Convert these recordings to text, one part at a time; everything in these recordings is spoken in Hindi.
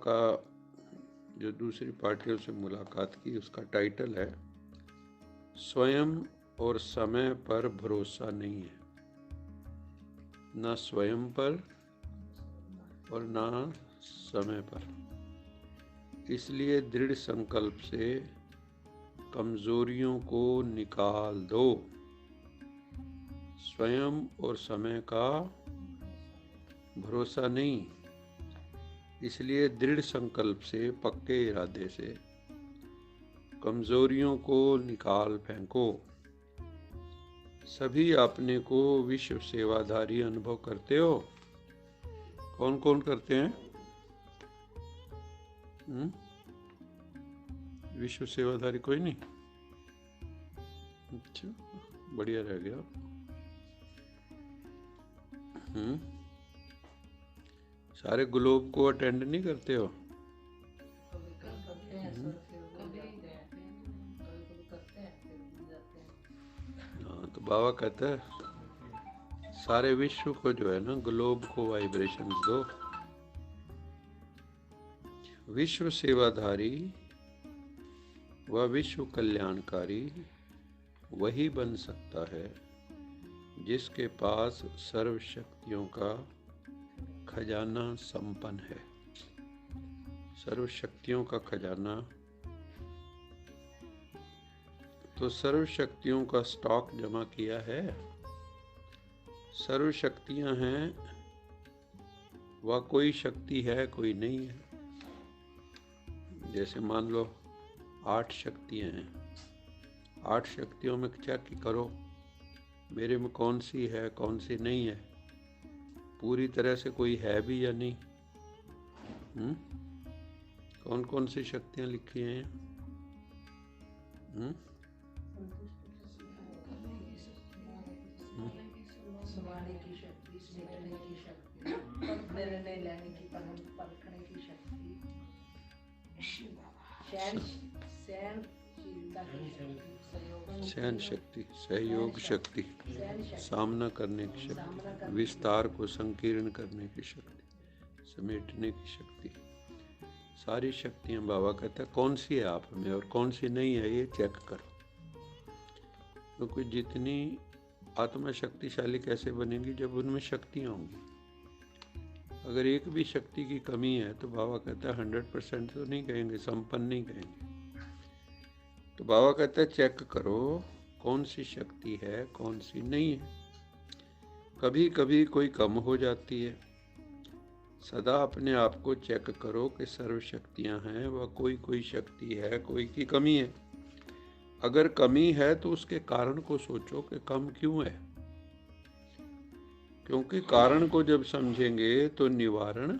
का जो दूसरी पार्टियों से मुलाकात की उसका टाइटल है स्वयं और समय पर भरोसा नहीं है, ना स्वयं पर और ना समय पर। इसलिए दृढ़ संकल्प से कमजोरियों को निकाल दो। स्वयं और समय का भरोसा नहीं, इसलिए दृढ़ संकल्प से, पक्के इरादे से कमजोरियों को निकाल फेंको। सभी अपने को विश्व सेवाधारी अनुभव करते हो। कौन कौन करते हैं? विश्व सेवाधारी कोई नहीं? अच्छा, बढ़िया रह गया। सारे ग्लोब को अटेंड नहीं करते हो? हाँ, तो बाबा कहता है सारे विश्व को जो है ना, ग्लोब को वाइब्रेशन दो। विश्व सेवाधारी व विश्व कल्याणकारी वही बन सकता है जिसके पास सर्व शक्तियों का खजाना संपन्न है। सर्व शक्तियों का खजाना, तो सर्व शक्तियों का स्टॉक जमा किया है। सर्व शक्तियां हैं, वह कोई शक्ति है कोई नहीं है। जैसे मान लो 8 शक्तियां हैं, 8 शक्तियों में चेक करो मेरे में कौन सी है कौन सी नहीं है, पूरी तरह से कोई है भी या नहीं। कौन कौन सी शक्तियां लिखी हैं? सुनाने की शक्ति, समेटने की शक्ति, निर्णय लेने की, परखने की शक्ति, सहन शक्ति, सहयोग शक्ति, सामना करने की शक्ति, विस्तार को संकीर्ण करने की शक्ति, समेटने की शक्ति। सारी शक्तियां बाबा कहता है कौन सी है आप में और कौन सी नहीं है, ये चेक करो। क्योंकि जितनी आत्मा शक्तिशाली कैसे बनेगी? जब उनमें शक्तियां होंगी। अगर एक भी शक्ति की कमी है तो बाबा कहता है 100% तो नहीं कहेंगे, संपन्न नहीं कहेंगे। तो बाबा कहता है चेक करो कौन सी शक्ति है कौन सी नहीं है। कभी कभी कोई कम हो जाती है। सदा अपने आप को चेक करो कि सर्व शक्तियां हैं, वह कोई शक्ति है, कोई की कमी है। अगर कमी है तो उसके कारण को सोचो कि कम क्यों है। क्योंकि कारण को जब समझेंगे तो निवारण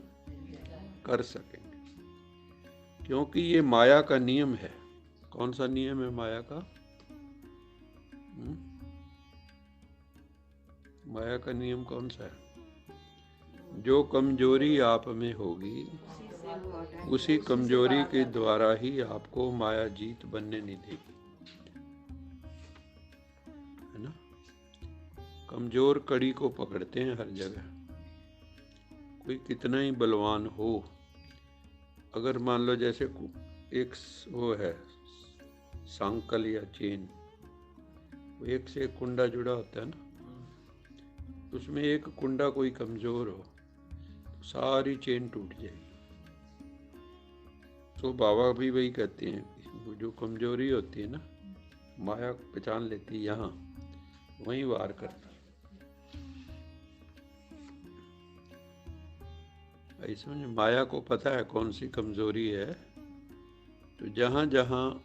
कर सकेंगे। क्योंकि ये माया का नियम है। कौन सा नियम है माया का? माया का नियम कौन सा है? जो कमजोरी आप में होगी उसी कमजोरी के द्वारा ही आपको माया जीत बनने नहीं देगी, है ना। कमजोर कड़ी को पकड़ते हैं हर जगह। कोई कितना ही बलवान हो, अगर मान लो जैसे एक वो है सांकल या चेन, एक से एक कुंडा जुड़ा होता है ना, उसमें एक कुंडा कोई कमजोर हो तो सारी चेन टूट जाएगी। तो बाबा भी वही कहते हैं कि जो कमजोरी होती है ना, माया पहचान लेती है, यहाँ वहीं वार करती है। ऐसे में माया को पता है कौन सी कमजोरी है, तो जहाँ जहाँ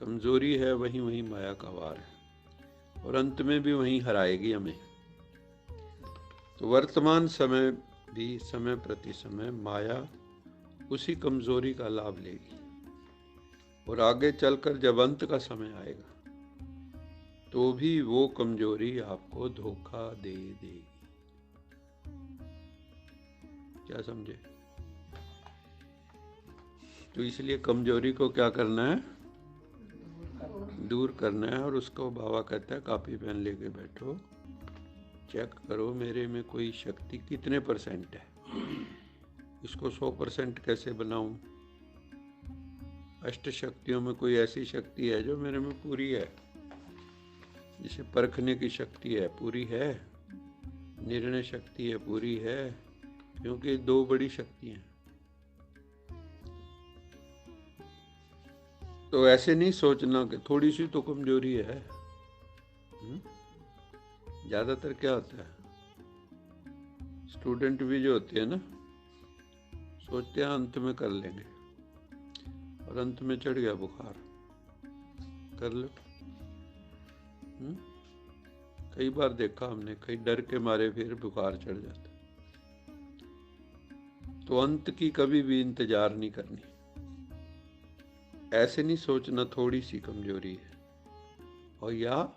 कमजोरी है वहीं वहीं माया का वार है, और अंत में भी वहीं हराएगी हमें। तो वर्तमान समय भी समय प्रति समय माया उसी कमजोरी का लाभ लेगी, और आगे चलकर जब अंत का समय आएगा तो भी वो कमजोरी आपको धोखा दे देगी। क्या समझे? तो इसलिए कमजोरी को क्या करना है? दूर करना है। और उसको बाबा कहता है कॉपी पेन लेके बैठो, चेक करो मेरे में कोई शक्ति कितने % है। इसको 100% कैसे बनाऊं? अष्ट शक्तियों में कोई ऐसी शक्ति है जो मेरे में पूरी है, जिसे परखने की शक्ति है, पूरी है, निर्णय शक्ति है, पूरी है, क्योंकि दो बड़ी शक्तियां हैं। तो ऐसे नहीं सोचना कि थोड़ी सी तो कमजोरी है। ज्यादातर क्या होता है, स्टूडेंट भी जो होते हैं ना, सोचते हैं अंत में कर लेंगे, और अंत में चढ़ गया बुखार, कर लो। कई बार देखा हमने, कई डर के मारे फिर बुखार चढ़ जाता। तो अंत की कभी भी इंतजार नहीं करनी। ऐसे नहीं सोचना थोड़ी सी कमजोरी है, और या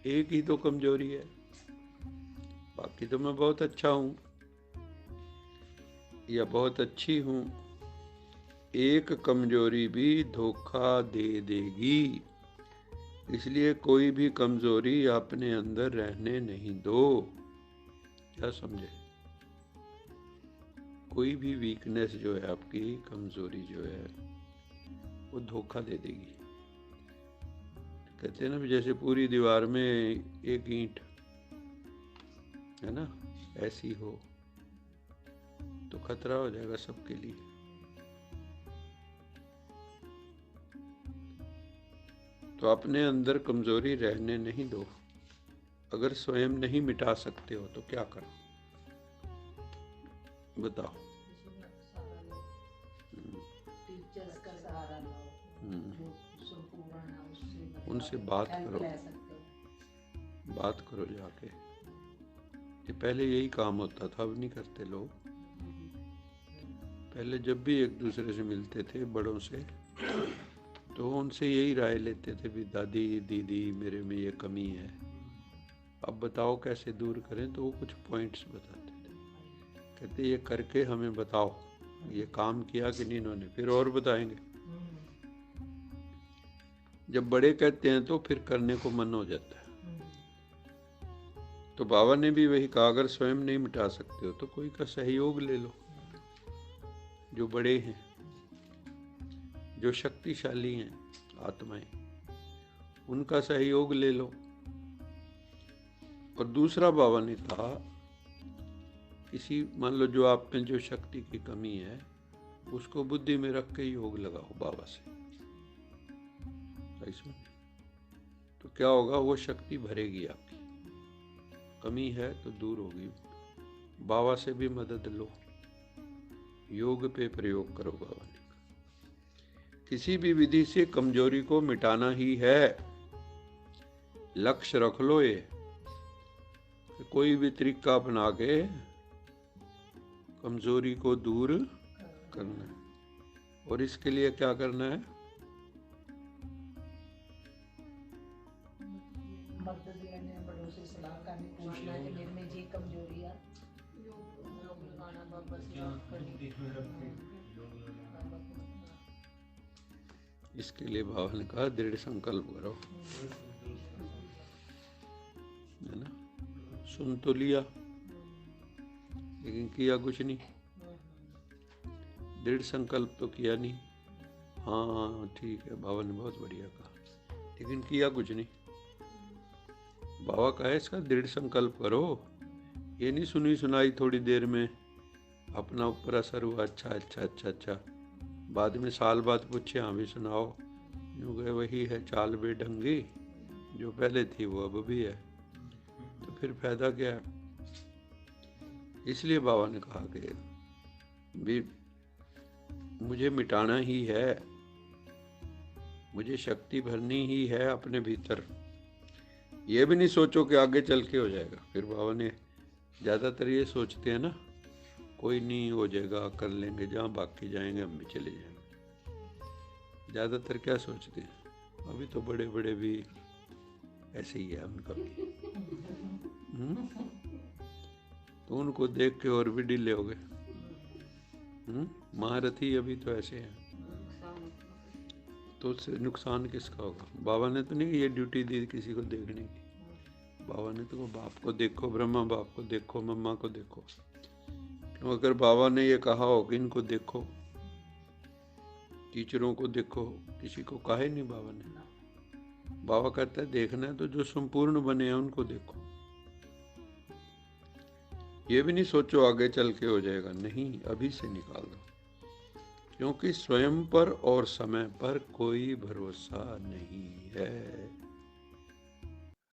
एक ही तो कमजोरी है, बाकी तो मैं बहुत अच्छा हूं या बहुत अच्छी हूं। एक कमजोरी भी धोखा दे देगी, इसलिए कोई भी कमजोरी अपने अंदर रहने नहीं दो। क्या समझे? कोई भी वीकनेस जो है, आपकी कमजोरी जो है, वो धोखा दे देगी। कहते हैं ना, जैसे पूरी दीवार में एक ईंट है ना, ऐसी हो तो खतरा हो जाएगा सबके लिए। तो अपने अंदर कमजोरी रहने नहीं दो। अगर स्वयं नहीं मिटा सकते हो तो क्या करो, बताओ? टीचर्स का सहारा लो, जो संपूर्ण है उससे उनसे बात करो, बात करो जाके। ये पहले यही काम होता था, अब नहीं करते लोग। पहले जब भी एक दूसरे से मिलते थे बड़ों से, तो उनसे यही राय लेते थे भी दादी दीदी मेरे में ये कमी है, अब बताओ कैसे दूर करें। तो वो कुछ पॉइंट्स बताते थे, कहते ये करके हमें बताओ ये काम किया कि नहीं इन्होंने, फिर और बताएंगे। जब बड़े कहते हैं तो फिर करने को मन हो जाता है। तो बाबा ने भी वही कहा, अगर स्वयं नहीं मिटा सकते हो तो कोई का सहयोग ले लो, जो बड़े हैं, जो शक्तिशाली हैं आत्माएं, उनका सहयोग ले लो। और दूसरा बाबा ने कहा, किसी मान लो जो आप में जो शक्ति की कमी है, उसको बुद्धि में रख के योग लगाओ बाबा से। ऐसा तो क्या होगा, वो शक्ति भरेगी आपकी। कमी है तो दूर होगी। बाबा से भी मदद लो, योग पे प्रयोग करो। बाबा ने किसी भी विधि से कमजोरी को मिटाना ही है। लक्ष्य रख लो ये, कोई भी तरीका अपना के कमजोरी को दूर करना है। और इसके लिए क्या करना है? मदद लेने, बड़ों से सलाह करनी, पूछना कि मेरे में ये कमजोरी है, इसके लिए बाबा ने कहा दृढ़ संकल्प करो, है ना। सुन तो लिया लेकिन किया कुछ नहीं, दृढ़ संकल्प तो किया नहीं। हाँ ठीक है, बाबा ने बहुत बढ़िया कहा, लेकिन किया कुछ नहीं। बाबा कहे इसका दृढ़ संकल्प करो, ये नहीं सुनी सुनाई थोड़ी देर में अपना ऊपर असर हुआ, अच्छा अच्छा अच्छा अच्छा, बाद में साल बाद पूछे हाँ भी सुनाओ, यूँ गए वही है चाल बेढंगी, जो पहले थी वो अब भी है, तो फिर फायदा क्या है। इसलिए बाबा ने कहा कि भी मुझे मिटाना ही है, मुझे शक्ति भरनी ही है अपने भीतर। ये भी नहीं सोचो कि आगे चल के हो जाएगा। फिर बाबा ने ज़्यादातर ये सोचते हैं ना, कोई नहीं हो जाएगा, कर लेंगे, जहाँ बाकी जाएंगे हम भी चले जाएंगे। ज़्यादातर क्या सोचते हैं, अभी तो बड़े बड़े भी ऐसे ही है उनका भी। तो उनको देख के और भी ढीले हो गए। महारथी अभी तो ऐसे हैं, तो उससे नुकसान किसका होगा। बाबा ने तो नहीं ये ड्यूटी दी किसी को देखने की, बाबा ने तो बाप को देखो, ब्रह्मा बाप को देखो, मम्मा को देखो, क्यों अगर बाबा ने ये कहा हो कि इनको देखो, टीचरों को देखो, किसी को कहा ही नहीं बाबा ने। बाबा कहता है देखना है तो जो संपूर्ण बने हैं उनको देखो। ये भी नहीं सोचो आगे चल के हो जाएगा, नहीं, अभी से निकाल दो, क्योंकि स्वयं पर और समय पर कोई भरोसा नहीं है।